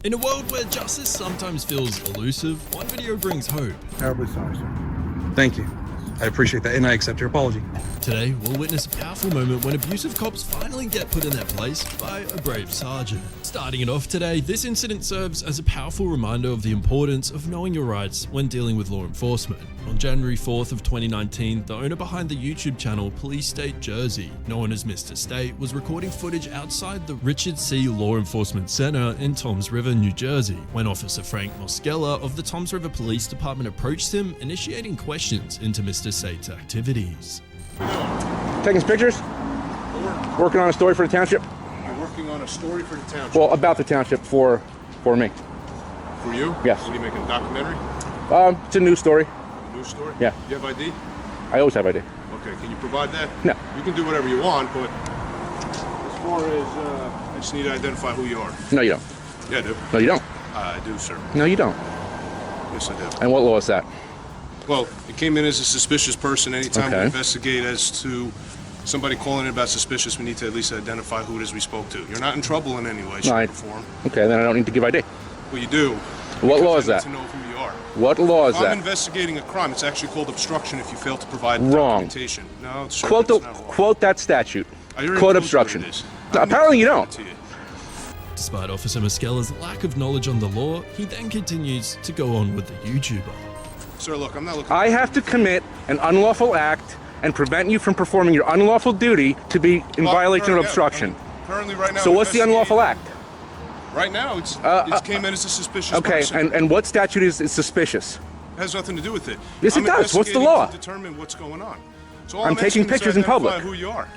In a world where justice sometimes feels elusive, one video brings hope. Terribly sorry, sir. Thank you. I appreciate that, and I accept your apology. Today, we'll witness a powerful moment when abusive cops finally get put in their place by a brave sergeant. Starting it off today, this incident serves as a powerful reminder of the importance of knowing your rights when dealing with law enforcement. On January 4th of 2019, the owner behind the YouTube channel Police State Jersey, known as Mr. State, was recording footage outside the Richard C. Law Enforcement Center in Toms River, New Jersey, when Officer Frank Moskella of the Toms River Police Department approached him, initiating questions into Mr. State's activities. Taking pictures? Working on a story for the township? You're working on a story for the township? Well, about the township for me. For you? Yes. What are you making, a documentary? It's a news story. A news story? Yeah. You have ID? I always have ID. Okay, can you provide that? No. You can do whatever you want, but as far as, I just need to identify who you are. No, you don't. Yeah, I do. No, you don't. I do, sir. No, you don't. Yes, I do. And what law is that? Well, it came in as a suspicious person. Anytime we Okay. investigate as to somebody calling in about suspicious, we need to at least identify who it is we spoke to. You're not in trouble in any way, shape, Right. or form. Okay, then I don't need to give ID. Well, you do. What law is because that? I need to know who you are. What law is If I'm that? investigating a crime, it's actually called obstruction if you fail to provide Wrong. documentation. No, it's Quote it's not wrong. quote that statute. I already Quote told you obstruction. what it is. Apparently you don't. To you. Despite Officer Moskella's lack of knowledge on the law, he then continues to go on with the YouTuber. Sir, look, I'm not looking. I have to commit an unlawful act and prevent you from performing your unlawful duty to be in violation of obstruction. Currently, right now. So what's the unlawful act? Right now, it came in as a suspicious Okay, person. and what statute is suspicious? It has nothing to do with it. Yes, it I'm does. What's the investigating law? To determine what's going on. So all I'm taking asking is pictures in identify public. Who you are?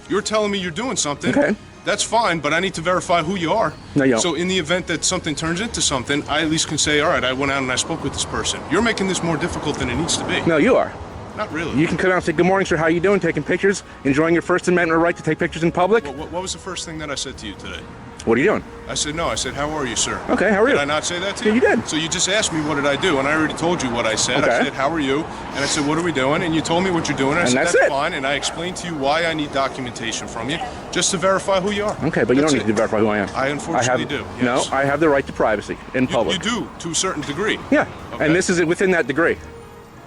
You're telling me you're doing something. Okay. That's fine, but I need to verify who you are. No, you don't. So in the event that something turns into something, I at least can say, all right, I went out and I spoke with this person. You're making this more difficult than it needs to be. No, you are. Not really. You can come out and say, good morning, sir, how you doing? Taking pictures, enjoying your First Amendment right to take pictures in public? What was the first thing that I said to you today? What are you doing? I said, no. I said, how are you, sir? Okay, how are you? Did I not say that to Yeah, you? you did. So you just asked me what did I do, and I already told you what I said. Okay. I said, how are you? And I said, what are we doing? And you told me what you're doing. And I And said, that's that's it. fine. And I explained to you why I need documentation from you, just to verify who you are. Okay, but you That's don't need to it. verify who I am. I unfortunately do, yes. No, I have the right to privacy in public. You do, to a certain degree. Yeah, Okay. and this is within that degree.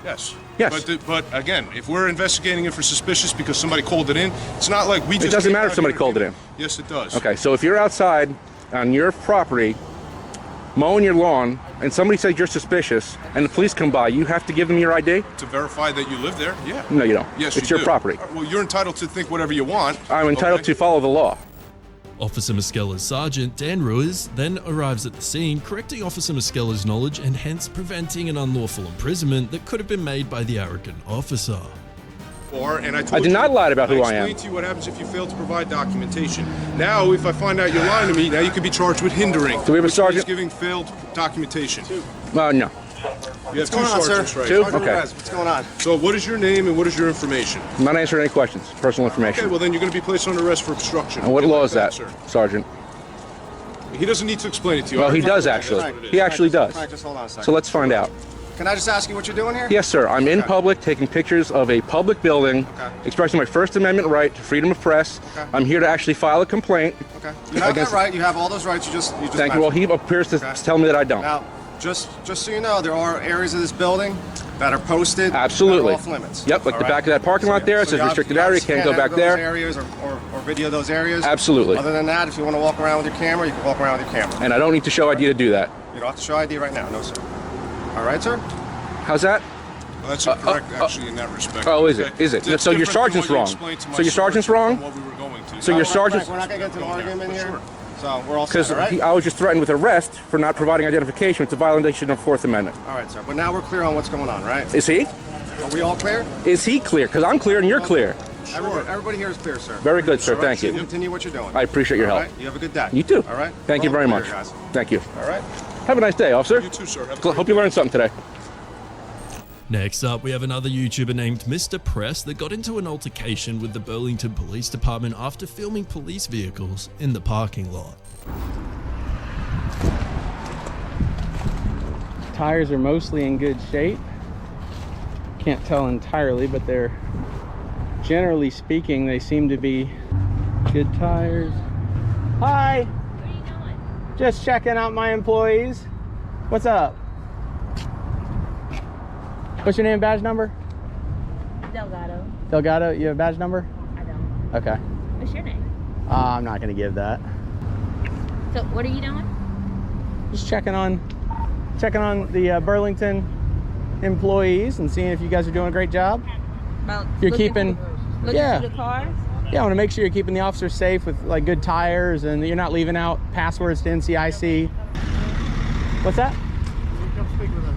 Yes. Yes. But again, if we're investigating it for suspicious because somebody called it in, it's not like we just. doesn't came matter if out somebody here called and- it in. Yes, it does. Okay, so if you're outside on your property mowing your lawn and somebody says you're suspicious and the police come by, you have to give them your ID? To verify that you live there, yeah. No, you don't. Yes, it's you your do. property. Well, you're entitled to think whatever you want. I'm entitled okay? to follow the law. Officer Moskella's sergeant, Dan Ruiz, then arrives at the scene, correcting Officer Moskella's knowledge and hence preventing an unlawful imprisonment that could have been made by the arrogant officer. And I did not lie about who I am. explained to you what happens if you fail to provide documentation. Now, if I find out you're lying to me, now you could be charged with hindering. Do we have a which sergeant? means giving failed documentation. No. You have What's two going on, sir? sergeants, right? Two? Sergeant Okay. Perez, what's going on? So what is your name and what is your information? I'm not answering any questions. Personal information. Okay, well then you're going to be placed under arrest for obstruction. And what Get law like is that, sir? Sergeant? He doesn't need to explain it to you. Well, I he already does told you actually. that's what it is. He actually does. Frank, just hold on a second. So let's find out. Can I just ask you what you're doing here? Yes, sir. I'm in Okay. public taking pictures of a public building, Okay. expressing my First Amendment right to freedom of press. Okay. I'm here to actually file a complaint. Okay. You have Against- that right. You have all those rights. You just Thank you. Well, he appears to Okay. tell me that I don't. Now, just so you know, there are areas of this building that are posted. Absolutely. That are off limits. Yep, like All the right? back of that parking lot there. It says you have- restricted you have area. to Can't go scan back those there. areas or video those areas. Absolutely. Other than that, if you want to walk around with your camera, you can walk around with your camera. And I don't need to show ID to do that. You don't have to show ID right now. No, sir. All right, sir? How's that? Well, that's incorrect, actually, in that respect. Oh, is it? Okay. Is it? It's So your different than sergeant's what you wrong. explained to my So your sergeant's source wrong? from what we were going to. So your Frank, sergeant's... we're not going to get into an argument in here. Sure. So we're all set, Because all right? I was just threatened with arrest for not providing identification. It's a violation of Fourth Amendment. All right, sir. But now we're clear on what's going on, right? Is he? Are we all clear? Is he clear? Because I'm clear and you're clear. Everybody here is clear, sir. Very good, sir. All right, Thank so you. Continue what you're doing. I appreciate your All help. right? You have a good day. You too. All right? Thank you We're very all much. clear, guys. Thank you. All right? Have a nice day, officer. You too, sir. Have a great Hope you learned something today. Next up, we have another YouTuber named Mr. Press that got into an altercation with the Burlington Police Department after filming police vehicles in the parking lot. Tires are mostly in good shape. Can't tell entirely, but they're, generally speaking, they seem to be good tires. Hi! What are you doing? Just checking out my employees. What's up? What's your name and badge number? Delgado. Delgado, you have a badge number? I don't. Okay. What's your name? I'm not gonna give that. So what are you doing? Just checking on the Burlington employees and seeing if you guys are doing a great job. About You're looking keeping, through the cars? Yeah, I want to make sure you're keeping the officers safe with like good tires and you're not leaving out passwords to NCIC. What's that? Come speak with us.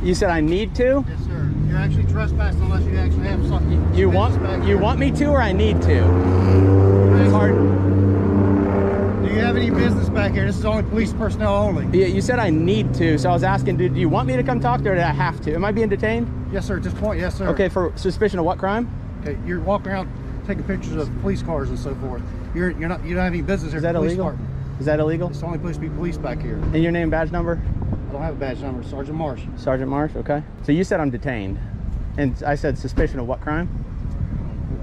You said I need to? Yes, sir. You're actually trespassing unless you actually have something. You want me to or I need to? It's hard. Do you have any business back here? This is only police personnel only. Yeah, you said I need to, so I was asking, do you want me to come talk to you or do I have to? Am I being detained? Yes, sir. At this point, yes, sir. Okay, for suspicion of what crime? Okay, you're walking around taking pictures of police cars and so forth. You don't have any business here. Is that at the police illegal? department. Is that illegal? It's only supposed to be police back here. And your name and badge number? I don't have a badge number. Sergeant Marsh. Sergeant Marsh, okay. So you said I'm detained. And I said suspicion of what crime?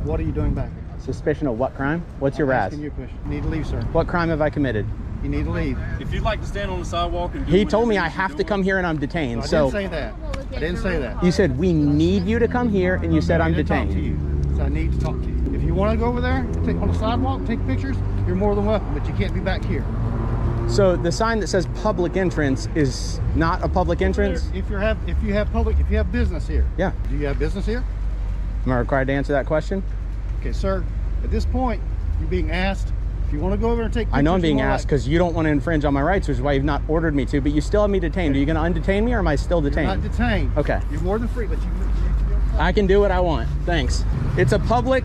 What are you doing back here? Suspicion of what crime? What's your I'm RAS? asking you a question. You need to leave, sir. What crime have I committed? You need to leave. If you'd like to stand on the sidewalk and do He what told it me is I you're have to doing- come here and I'm detained. I So didn't say that. I didn't say that. you said we need you to come here and you said I'm I didn't talk to detained. you. So I need to talk to you. If you want to go over there, take on the sidewalk, take pictures, you're more than welcome, but you can't be back here. So the sign that says public entrance is not a public entrance? If you have business here. Yeah. Do you have business here? Am I required to answer that question? Okay, sir. At this point, you're being asked if you want to go over and take pictures. I know I'm being and all asked that. because you don't want to infringe on my rights, which is why you've not ordered me to, but you still have me detained. Are you going to undetain me or am I still You're detained? not detained. Okay. You're more than free, but you I can do what I want. Thanks. It's a public.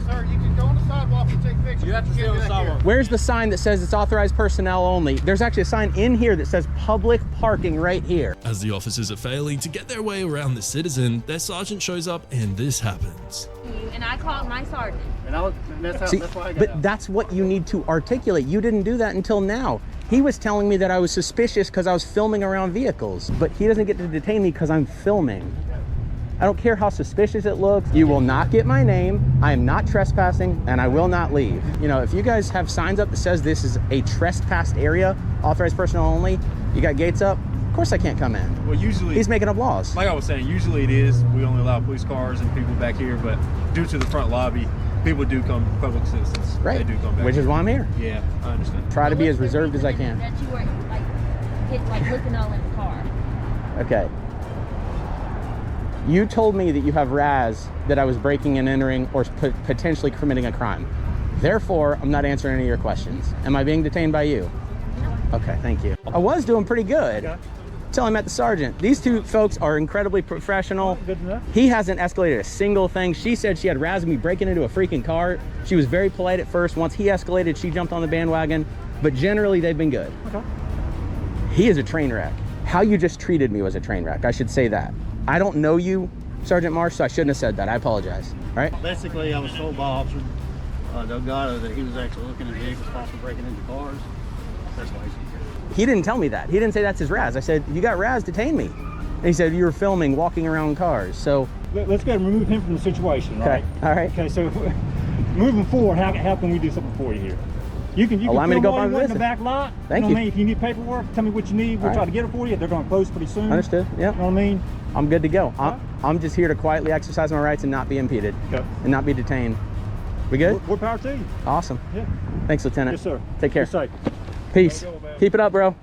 sir, you can go on the sidewalk and take pictures. You have to but stay on can't the do that here. sidewalk. Where's the sign that says it's authorized personnel only? There's actually a sign in here that says public parking right here. As the officers are failing to get their way around the citizen, their sergeant shows up and this happens. And I called my sergeant. And that's See, why I got but out. that's what you need to articulate. You didn't do that until now. He was telling me that I was suspicious because I was filming around vehicles, but he doesn't get to detain me because I'm filming. I don't care how suspicious it looks. You will not get my name. I am not trespassing and I will not leave. You know, if you guys have signs up that says this is a trespassed area, authorized personnel only, you got gates up, of course I can't come in. Well, usually, He's making up laws. like I was saying, usually it is. We only allow police cars and people back here, but due to the front lobby, people do come, public citizens. Right. They do come back Which is here. why I'm here. Yeah, I understand. Try to be as What's the reserved as I reason can. That you were looking all in the car. Okay. You told me that you have RAS that I was breaking and entering or potentially committing a crime. Therefore, I'm not answering any of your questions. Am I being detained by you? Okay, thank you. I was doing pretty good. Till I met the sergeant. These two folks are incredibly professional. Good enough. He hasn't escalated a single thing. She said she had RAS of me breaking into a freaking car. She was very polite at first. Once he escalated, she jumped on the bandwagon. But generally, they've been good. Okay. He is a train wreck. How you just treated me was a train wreck. I should say that. I don't know you, Sergeant Marsh, so I shouldn't have said that. I apologize. All right? Basically, I was told by Officer Delgado that he was actually looking at vehicles, possibly breaking into cars. That's why he's here. He didn't tell me that. He didn't say that's his RAS. I said, you got RAS, detain me. And he said, you were filming, walking around cars. So, Let's go and remove him from the situation, okay. right? All right. Okay, so moving forward, how can we do something for you here? You can Allow me to film go all by you want in the visit. back lot. Thank know you. what I mean? If you need paperwork, tell me what you need. We'll All try right. to get it for you. They're going to close pretty soon. Understood. Yeah. You know what I mean? I'm good to go. Huh? I'm just here to quietly exercise my rights and not be impeded Okay. and not be detained. We good? More power to you. Awesome. Yeah. Thanks, Lieutenant. Yes, sir. Take care. Be safe. Peace. Keep it up, bro.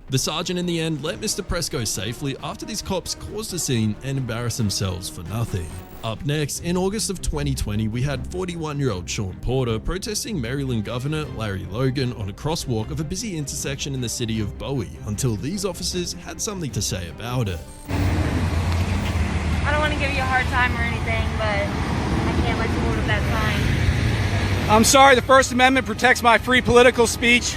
The sergeant in the end let Mr. Press go safely after these cops caused a scene and embarrassed themselves for nothing. Up next, in August of 2020, we had 41-year-old Sean Porter protesting Maryland Governor Larry Logan on a crosswalk of a busy intersection in the city of Bowie until these officers had something to say about it. I don't want to give you a hard time or anything, but I can't let you hold up that sign. I'm sorry, the First Amendment protects my free political speech.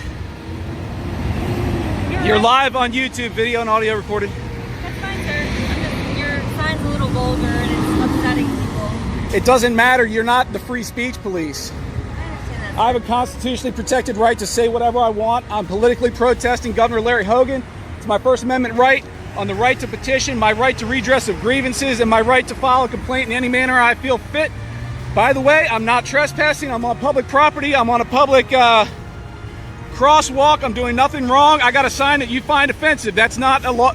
You're live on YouTube, video and audio recorded. That's fine, sir. Your sign's a little vulgar and it's upsetting people. It doesn't matter, you're not the free speech police. I understand that. I have a constitutionally protected right to say whatever I want. I'm politically protesting Governor Larry Hogan. It's my First Amendment right on the right to petition, my right to redress of grievances, and my right to file a complaint in any manner I feel fit. By the way, I'm not trespassing. I'm on public property. I'm on a public crosswalk. I'm doing nothing wrong. I got a sign that you find offensive. That's not a law.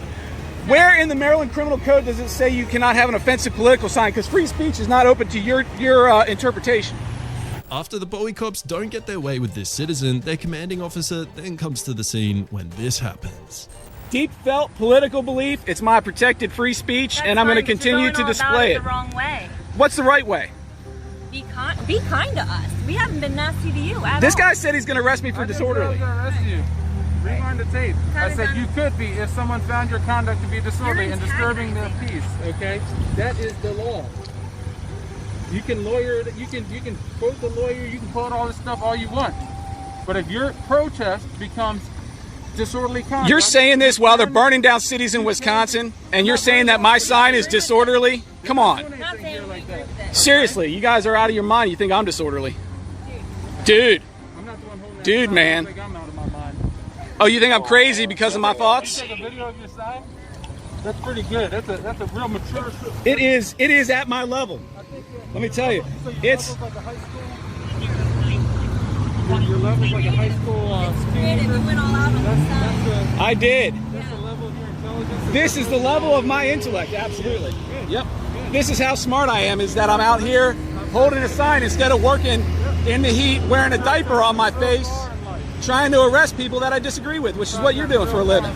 Where in the Maryland Criminal Code does it say you cannot have an offensive political sign? Because free speech is not open to your interpretation. After the Bowie cops don't get their way with this citizen, their commanding officer then comes to the scene when this happens. Deep felt political belief. It's my protected free speech, and I'm going to continue to display it. The wrong way. What's the right way? Be kind to us. We haven't been nasty to you at This all. guy said he's going to arrest me for disorderly. Arrest you. Rewind the tape. I said you could be if someone found your conduct to be disorderly and disturbing their peace. Okay, that is the law. You can lawyer it. You can quote the lawyer. You can quote all this stuff all you want. But if your protest becomes disorderly conduct, You're saying this while they're burning down cities in Wisconsin, and you're saying that my sign is disorderly? Come on. Seriously, you guys are out of your mind. You think I'm disorderly? Dude. I'm not the one holding that Dude, sign. man. I think I'm out of my mind. Oh, you think I'm crazy because of my thoughts? You take a video of your sign? That's pretty good. That's a real mature. It is at my level. Let me tell you, it's. Like a high school. Your level's like a high school. Creative. You went all out on the side. I did. That's the level of your intelligence. This is the level of my intellect. Absolutely. Yep. This is how smart I am. Is that I'm out here holding a sign instead of working in the heat, wearing a diaper on my face, trying to arrest people that I disagree with, which is what you're doing for a living.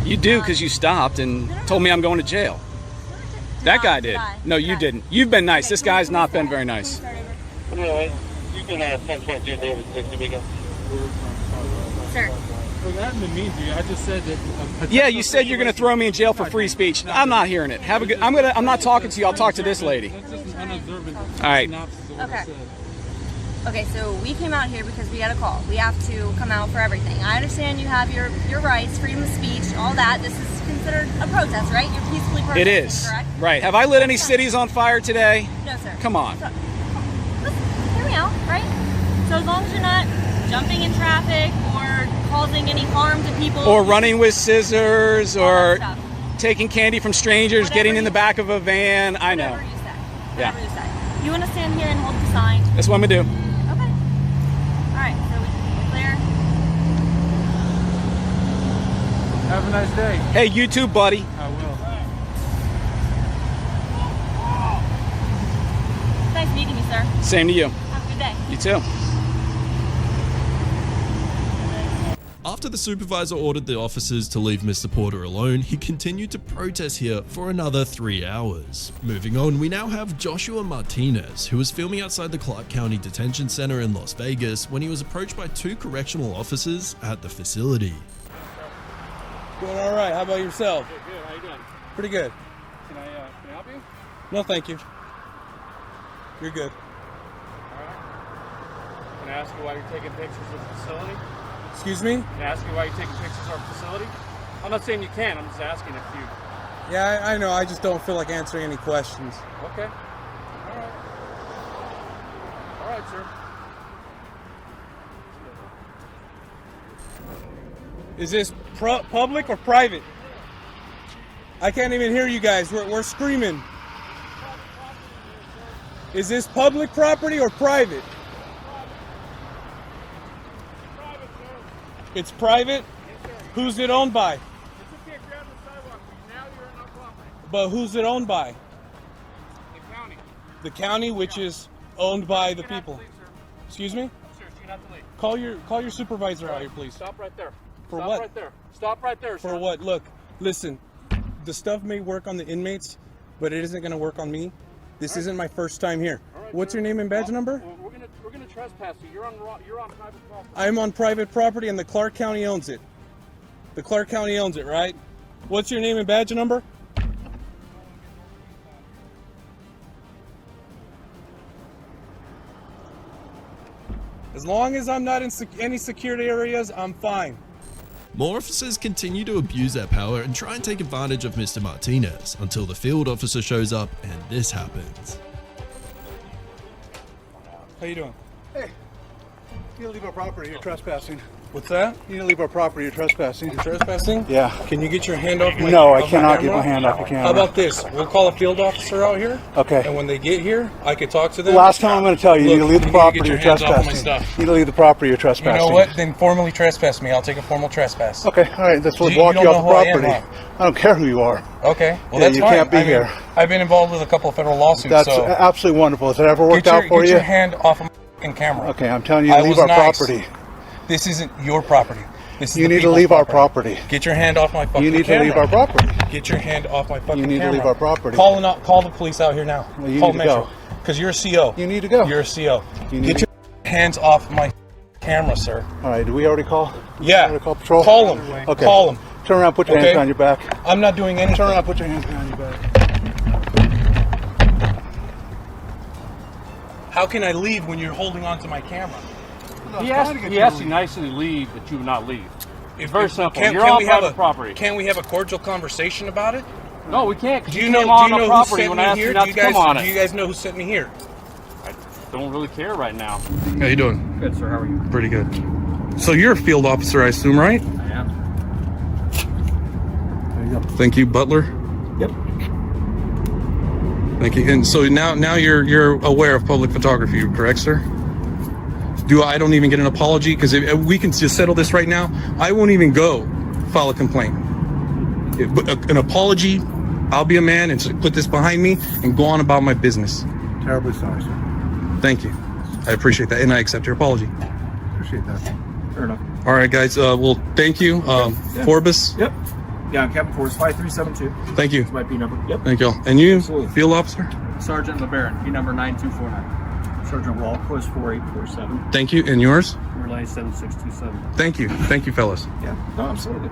You do, because you stopped and told me I'm going to jail. That guy did. No, you didn't. You've been nice. This guy's not been very nice. Anyway, you can 10.2 David 60 begin. Sir. Look, I haven't been mean to you. I just said that. Yeah, you said you're going to throw me in jail for free speech. I'm not hearing it. Have a good. I'm not talking to you. I'll talk to this lady. That's just an unobservant. All right. Okay. Okay, so we came out here because we had a call. We have to come out for everything. I understand you have your rights, freedom of speech, all that. This is considered a protest, right? You're peacefully protesting, It is. correct? Right. Have I lit any cities on fire today? No, sir. Come on. So, listen, hear me out, right? So as long as you're not jumping in traffic or causing any harm to people. Or running with scissors, or stuff. taking candy from strangers, Whatever getting in you the back of a van. I know. Whatever you say. Yeah. Whatever you say. You want to stand here and hold the sign? That's what I'm going to do. Okay. All right, so we clear. Have a nice day. Hey, you too, buddy. I will. Nice meeting you, sir. Same to you. Have a good day. You too. After the supervisor ordered the officers to leave Mr. Porter alone, he continued to protest here for another 3 hours. Moving on, we now have Joshua Martinez, who was filming outside the Clark County Detention Center in Las Vegas when he was approached by 2 correctional officers at the facility. Doing all right. How about yourself? Good. How you doing? Pretty good. Can I help you? No, thank you. You're good. All right. Can I ask you why you're taking pictures of the facility? Excuse me? Can I ask you why you're taking pictures of our facility? I'm not saying you can. I'm just asking if you. Yeah, I know. I just don't feel like answering any questions. Okay. All right. All right, sir. Is this public or private? I can't even hear you guys. We're screaming. Is this public property or private? It's private? Who's it owned by? But who's it owned by? The county. The county, which is owned by the people. Excuse me? Sir, you have to leave. Call your supervisor out here, please. Stop right there. For Stop what? right there. Stop right there, sir. For what? Look, listen. The stuff may work on the inmates, but it isn't going to work on me. This isn't my first time here. What's your name and badge number? We're gonna trespass you. You're on private property. I'm on private property and the Clark County owns it. The Clark County owns it, right? What's your name and badge number? As long as I'm not in any security areas, I'm fine. More officers continue to abuse their power and try and take advantage of Mr. Martinez until the field officer shows up and this happens. How you doing? Hey, you leave our property. You're trespassing. What's that? You need to leave our property. You're trespassing. You're trespassing? Yeah. Can you get your hand off my No, I off my cannot camera? get my hand off the camera. How about this? We'll call a field officer out here. Okay. And when they get here, I could talk to them. Last time I'm going to tell you, you need to leave the property. You're Get your hands off my trespassing. stuff. You need to leave the property. You're trespassing. You know what? Then formally trespass me. I'll take a formal trespass. Okay. All right. Let's walk You you don't off know the who I am, property. I don't care who you are. Okay. Well, Yeah, that's you fine. can't be I mean, here. I've been involved with a couple of federal lawsuits. That's so absolutely wonderful. Has it ever worked out for get you? your hand off of my camera. Okay. I'm telling you I to leave was our nice. property. This isn't your property. This is You the need to people's leave our property. property. Get your hand off my fucking camera. You need to leave our property. Get your hand off my fucking camera. You need to leave our property. Call the police out here now. Well, you Call need to Metro. go. Because you're a CO. You need to go. You're a CO. You need Get your hands off my camera, sir. All right. Did we already call? Yeah. Already call patrol? Call them. Okay. Call them. Turn around. Put your hands behind your back. I'm not doing anything. Turn around. Put your hands behind your back. How can I leave when you're holding on to my camera? He asked you nicely to leave, but you would not leave. It's very simple. Can You're on we have private property. Can we have a cordial conversation about it? No, we can't. 'Cause Do you you know? came Do on you the know who property sent when me I asked here? you not to come on it. Do you guys know who sent me here? I don't really care right now. How you doing? Good, sir. How are you? Pretty good. So you're a field officer, I assume, right? I am. There you go. Thank you, Butler. Yep. Thank you. And so now you're aware of public photography, correct, sir? I don't even get an apology? Because we can just settle this right now. I won't even go file a complaint. An apology, I'll be a man and put this behind me and go on about my business. Terribly sorry, sir. Thank you. I appreciate that, and I accept your apology. Appreciate that. Fair enough. All right, guys. Well, thank you. Forbes. Yep. Yeah, I'm Captain Force 5372. Thank you. That's my P number. Yep. Thank you all. And you, Absolutely. field officer? Sergeant LeBaron, P number 9249. Sergeant Wall, post 4847. Thank you. And yours? Relay 7627. Thank you. Thank you, fellas. Yeah. No, absolutely.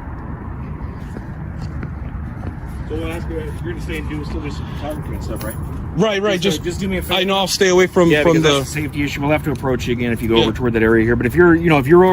So when I ask you if you're going to stay and still do some photography and stuff, right? Right. Just do me a favor. I know I'll stay away from because the that's a safety issue. We'll have to approach you again if you go over toward that area here. But if you're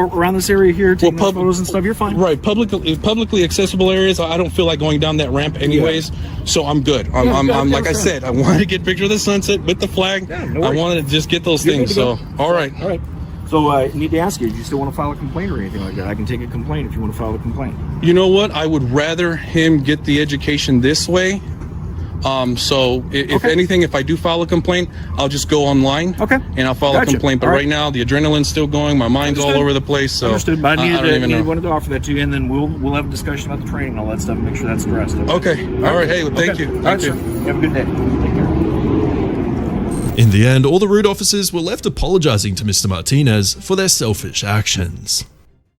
around this area here taking photos and stuff, you're fine. Right, publicly accessible areas. I don't feel like going down that ramp anyways, so I'm good. I'm like I said, I wanted to get a picture of the sunset with the flag. Yeah, no I worries. wanted to just get those You're things. good So, to go. all right. All right. So I need to ask you, do you still want to file a complaint or anything like that? I can take a complaint if you want to file a complaint. You know what? I would rather him get the education this way. So if anything, if I do file a complaint, I'll just go online. Okay. And I'll file Gotcha. a complaint. But All right right. now, the adrenaline's still going. My mind's all over the place. So Understood. But I don't even know. wanted to offer that to you, and then we'll have a discussion about the training and all that stuff and make sure that's addressed. Okay. All right. Hey, well, thank you. All right, Thank you. sir. Have a good day. Take care. In the end, all the rude officers were left apologizing to Mr. Martinez for their selfish actions.